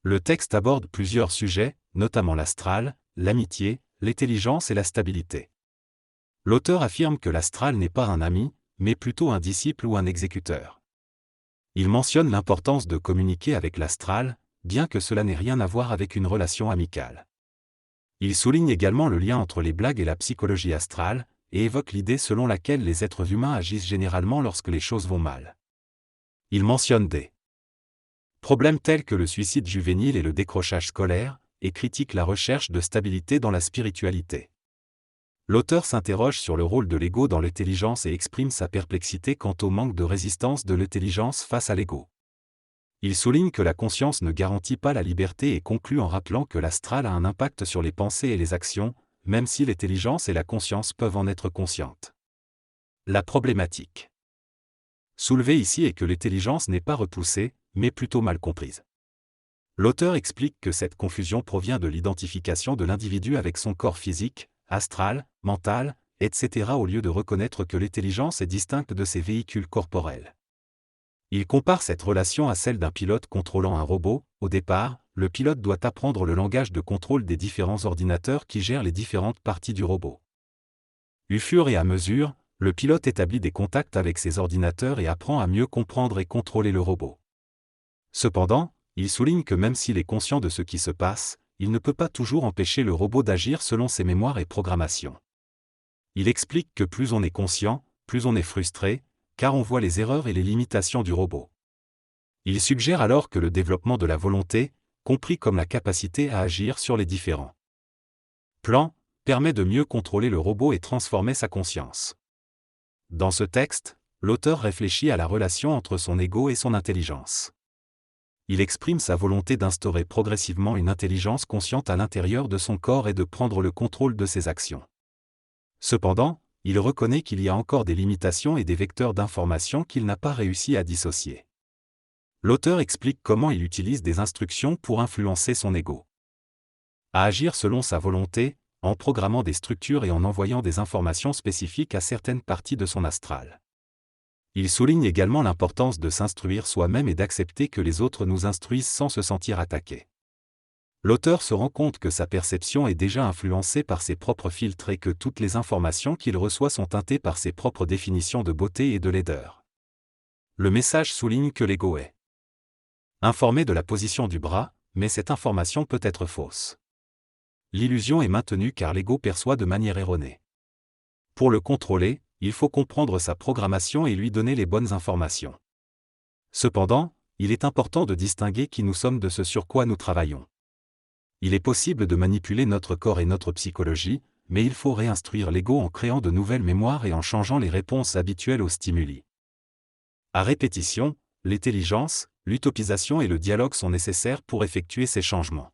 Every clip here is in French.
Le texte aborde plusieurs sujets, notamment l'astral, l'amitié, l'intelligence et la stabilité. L'auteur affirme que l'astral n'est pas un ami, mais plutôt un disciple ou un exécuteur. Il mentionne l'importance de communiquer avec l'astral, bien que cela n'ait rien à voir avec une relation amicale. Il souligne également le lien entre les blagues et la psychologie astrale, et évoque l'idée selon laquelle les êtres humains agissent généralement lorsque les choses vont mal. Il mentionne des problèmes tels que le suicide juvénile et le décrochage scolaire, et critique la recherche de stabilité dans la spiritualité. L'auteur s'interroge sur le rôle de l'ego dans l'intelligence et exprime sa perplexité quant au manque de résistance de l'intelligence face à l'ego. Il souligne que la conscience ne garantit pas la liberté et conclut en rappelant que l'astral a un impact sur les pensées et les actions, même si l'intelligence et la conscience peuvent en être conscientes. La problématique soulevée ici est que l'intelligence n'est pas repoussée, mais plutôt mal comprise. L'auteur explique que cette confusion provient de l'identification de l'individu avec son corps physique, astral, mental, etc. au lieu de reconnaître que l'intelligence est distincte de ses véhicules corporels. Il compare cette relation à celle d'un pilote contrôlant un robot. Au départ, le pilote doit apprendre le langage de contrôle des différents ordinateurs qui gèrent les différentes parties du robot. Au fur et à mesure, le pilote établit des contacts avec ses ordinateurs et apprend à mieux comprendre et contrôler le robot. Cependant, il souligne que même s'il est conscient de ce qui se passe, il ne peut pas toujours empêcher le robot d'agir selon ses mémoires et programmations. Il explique que plus on est conscient, plus on est frustré, car on voit les erreurs et les limitations du robot. Il suggère alors que le développement de la volonté, compris comme la capacité à agir sur les différents plans, permet de mieux contrôler le robot et transformer sa conscience. Dans ce texte, l'auteur réfléchit à la relation entre son ego et son intelligence. Il exprime sa volonté d'instaurer progressivement une intelligence consciente à l'intérieur de son corps et de prendre le contrôle de ses actions. Cependant, il reconnaît qu'il y a encore des limitations et des vecteurs d'information qu'il n'a pas réussi à dissocier. L'auteur explique comment il utilise des instructions pour influencer son ego à agir selon sa volonté, en programmant des structures et en envoyant des informations spécifiques à certaines parties de son astral. Il souligne également l'importance de s'instruire soi-même et d'accepter que les autres nous instruisent sans se sentir attaqué. L'auteur se rend compte que sa perception est déjà influencée par ses propres filtres et que toutes les informations qu'il reçoit sont teintées par ses propres définitions de beauté et de laideur. Le message souligne que l'ego est informé de la position du bras, mais cette information peut être fausse. L'illusion est maintenue car l'ego perçoit de manière erronée. Pour le contrôler, il faut comprendre sa programmation et lui donner les bonnes informations. Cependant, il est important de distinguer qui nous sommes de ce sur quoi nous travaillons. Il est possible de manipuler notre corps et notre psychologie, mais il faut réinstruire l'ego en créant de nouvelles mémoires et en changeant les réponses habituelles aux stimuli. À répétition, l'intelligence, l'utopisation et le dialogue sont nécessaires pour effectuer ces changements.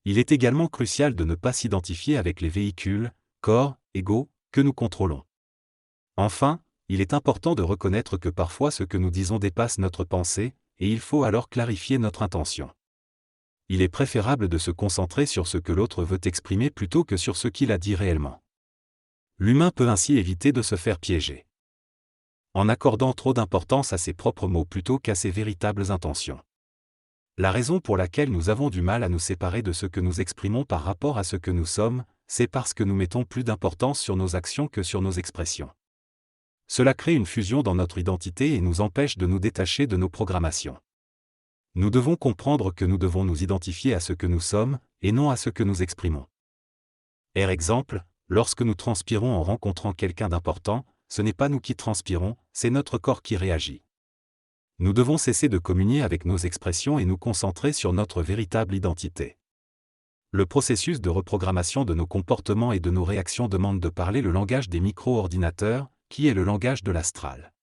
Il est également crucial de ne pas s'identifier avec les véhicules, corps, ego, que nous contrôlons. Enfin, il est important de reconnaître que parfois ce que nous disons dépasse notre pensée, et il faut alors clarifier notre intention. Il est préférable de se concentrer sur ce que l'autre veut exprimer plutôt que sur ce qu'il a dit réellement. L'humain peut ainsi éviter de se faire piéger en accordant trop d'importance à ses propres mots plutôt qu'à ses véritables intentions. La raison pour laquelle nous avons du mal à nous séparer de ce que nous exprimons par rapport à ce que nous sommes, c'est parce que nous mettons plus d'importance sur nos actions que sur nos expressions. Cela crée une fusion dans notre identité et nous empêche de nous détacher de nos programmations. Nous devons comprendre que nous devons nous identifier à ce que nous sommes, et non à ce que nous exprimons. Par exemple, lorsque nous transpirons en rencontrant quelqu'un d'important, ce n'est pas nous qui transpirons, c'est notre corps qui réagit. Nous devons cesser de communier avec nos expressions et nous concentrer sur notre véritable identité. Le processus de reprogrammation de nos comportements et de nos réactions demande de parler le langage des micro-ordinateurs, qui est le langage de l'astral.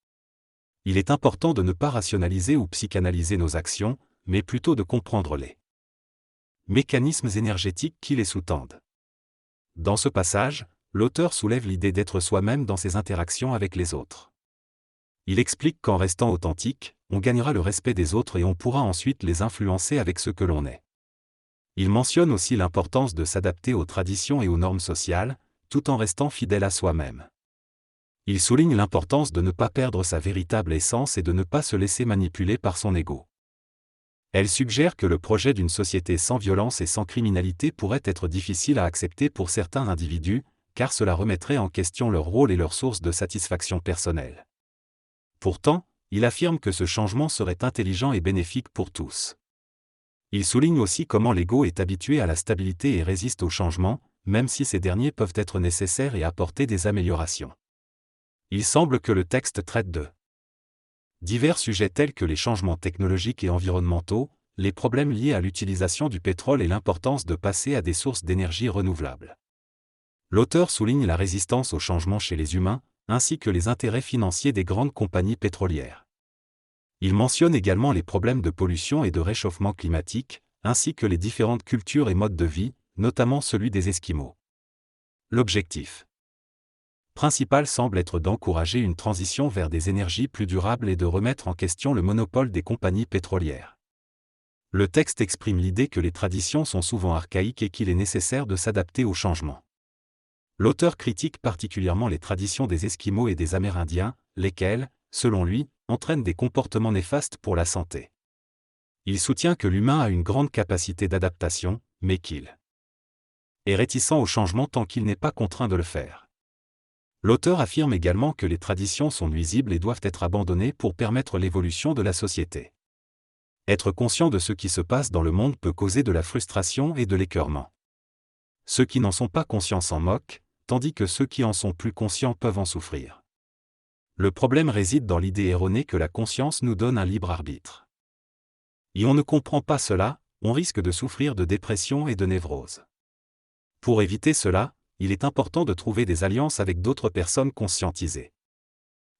Il est important de ne pas rationaliser ou psychanalyser nos actions, mais plutôt de comprendre les mécanismes énergétiques qui les sous-tendent. Dans ce passage, l'auteur soulève l'idée d'être soi-même dans ses interactions avec les autres. Il explique qu'en restant authentique, on gagnera le respect des autres et on pourra ensuite les influencer avec ce que l'on est. Il mentionne aussi l'importance de s'adapter aux traditions et aux normes sociales, tout en restant fidèle à soi-même. Il souligne l'importance de ne pas perdre sa véritable essence et de ne pas se laisser manipuler par son ego. Elle suggère que le projet d'une société sans violence et sans criminalité pourrait être difficile à accepter pour certains individus, car cela remettrait en question leur rôle et leur source de satisfaction personnelle. Pourtant, il affirme que ce changement serait intelligent et bénéfique pour tous. Il souligne aussi comment l'ego est habitué à la stabilité et résiste au changement, même si ces derniers peuvent être nécessaires et apporter des améliorations. Il semble que le texte traite de divers sujets tels que les changements technologiques et environnementaux, les problèmes liés à l'utilisation du pétrole et l'importance de passer à des sources d'énergie renouvelables. L'auteur souligne la résistance au changement chez les humains, ainsi que les intérêts financiers des grandes compagnies pétrolières. Il mentionne également les problèmes de pollution et de réchauffement climatique, ainsi que les différentes cultures et modes de vie, notamment celui des Esquimaux. L'objectif principal semble être d'encourager une transition vers des énergies plus durables et de remettre en question le monopole des compagnies pétrolières. Le texte exprime l'idée que les traditions sont souvent archaïques et qu'il est nécessaire de s'adapter au changement. L'auteur critique particulièrement les traditions des Esquimaux et des Amérindiens, lesquelles, selon lui, entraînent des comportements néfastes pour la santé. Il soutient que l'humain a une grande capacité d'adaptation, mais qu'il est réticent au changement tant qu'il n'est pas contraint de le faire. L'auteur affirme également que les traditions sont nuisibles et doivent être abandonnées pour permettre l'évolution de la société. Être conscient de ce qui se passe dans le monde peut causer de la frustration et de l'écœurement. Ceux qui n'en sont pas conscients s'en moquent, tandis que ceux qui en sont plus conscients peuvent en souffrir. Le problème réside dans l'idée erronée que la conscience nous donne un libre arbitre. Et on ne comprend pas cela, on risque de souffrir de dépression et de névrose. Pour éviter cela, il est important de trouver des alliances avec d'autres personnes conscientisées.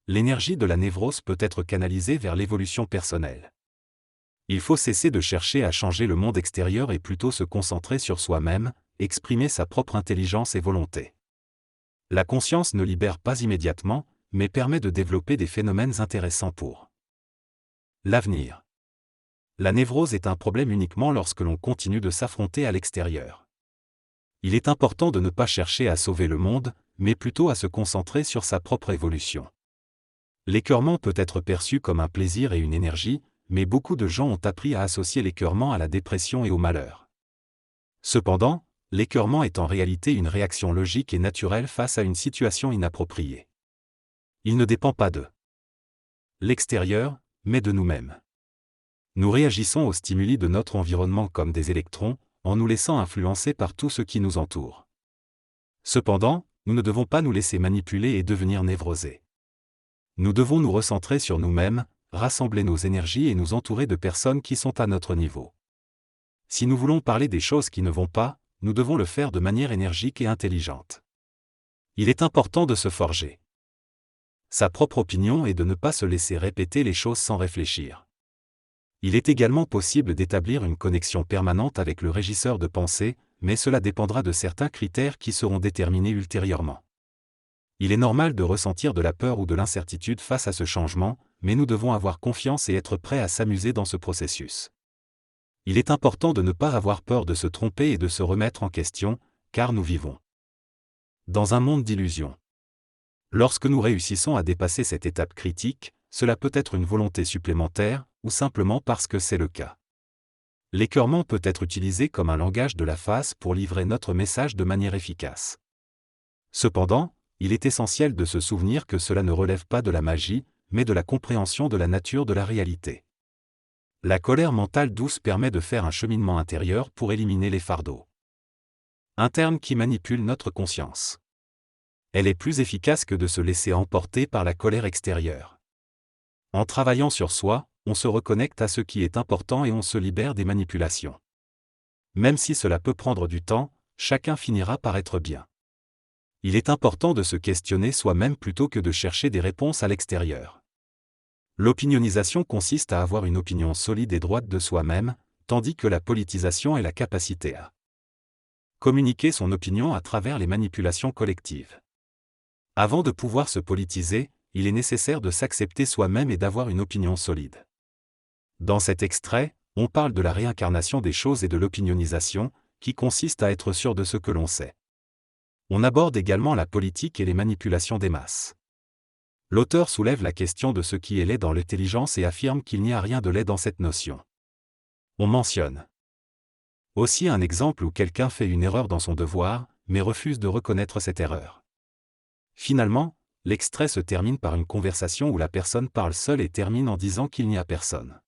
L'énergie de la névrose peut être canalisée vers l'évolution personnelle. Il faut cesser de chercher à changer le monde extérieur et plutôt se concentrer sur soi-même, exprimer sa propre intelligence et volonté. La conscience ne libère pas immédiatement, mais permet de développer des phénomènes intéressants pour l'avenir. La névrose est un problème uniquement lorsque l'on continue de s'affronter à l'extérieur. Il est important de ne pas chercher à sauver le monde, mais plutôt à se concentrer sur sa propre évolution. L'écœurement peut être perçu comme un plaisir et une énergie, mais beaucoup de gens ont appris à associer l'écœurement à la dépression et au malheur. Cependant, l'écœurement est en réalité une réaction logique et naturelle face à une situation inappropriée. Il ne dépend pas de l'extérieur, mais de nous-mêmes. Nous réagissons aux stimuli de notre environnement comme des électrons, en nous laissant influencer par tout ce qui nous entoure. Cependant, nous ne devons pas nous laisser manipuler et devenir névrosés. Nous devons nous recentrer sur nous-mêmes, rassembler nos énergies et nous entourer de personnes qui sont à notre niveau. Si nous voulons parler des choses qui ne vont pas, nous devons le faire de manière énergique et intelligente. Il est important de se forger sa propre opinion et de ne pas se laisser répéter les choses sans réfléchir. Il est également possible d'établir une connexion permanente avec le régisseur de pensée, mais cela dépendra de certains critères qui seront déterminés ultérieurement. Il est normal de ressentir de la peur ou de l'incertitude face à ce changement, mais nous devons avoir confiance et être prêts à s'amuser dans ce processus. Il est important de ne pas avoir peur de se tromper et de se remettre en question, car nous vivons dans un monde d'illusions. Lorsque nous réussissons à dépasser cette étape critique, cela peut être une volonté supplémentaire, ou simplement parce que c'est le cas. L'écœurement peut être utilisé comme un langage de la face pour livrer notre message de manière efficace. Cependant, il est essentiel de se souvenir que cela ne relève pas de la magie, mais de la compréhension de la nature de la réalité. La colère mentale douce permet de faire un cheminement intérieur pour éliminer les fardeaux internes qui manipulent notre conscience. Elle est plus efficace que de se laisser emporter par la colère extérieure. En travaillant sur soi, on se reconnecte à ce qui est important et on se libère des manipulations. Même si cela peut prendre du temps, chacun finira par être bien. Il est important de se questionner soi-même plutôt que de chercher des réponses à l'extérieur. L'opinionisation consiste à avoir une opinion solide et droite de soi-même, tandis que la politisation est la capacité à communiquer son opinion à travers les manipulations collectives. Avant de pouvoir se politiser, il est nécessaire de s'accepter soi-même et d'avoir une opinion solide. Dans cet extrait, on parle de la réincarnation des choses et de l'opinionisation, qui consiste à être sûr de ce que l'on sait. On aborde également la politique et les manipulations des masses. L'auteur soulève la question de ce qui est laid dans l'intelligence et affirme qu'il n'y a rien de laid dans cette notion. On mentionne aussi un exemple où quelqu'un fait une erreur dans son devoir, mais refuse de reconnaître cette erreur. Finalement, l'extrait se termine par une conversation où la personne parle seule et termine en disant qu'il n'y a personne.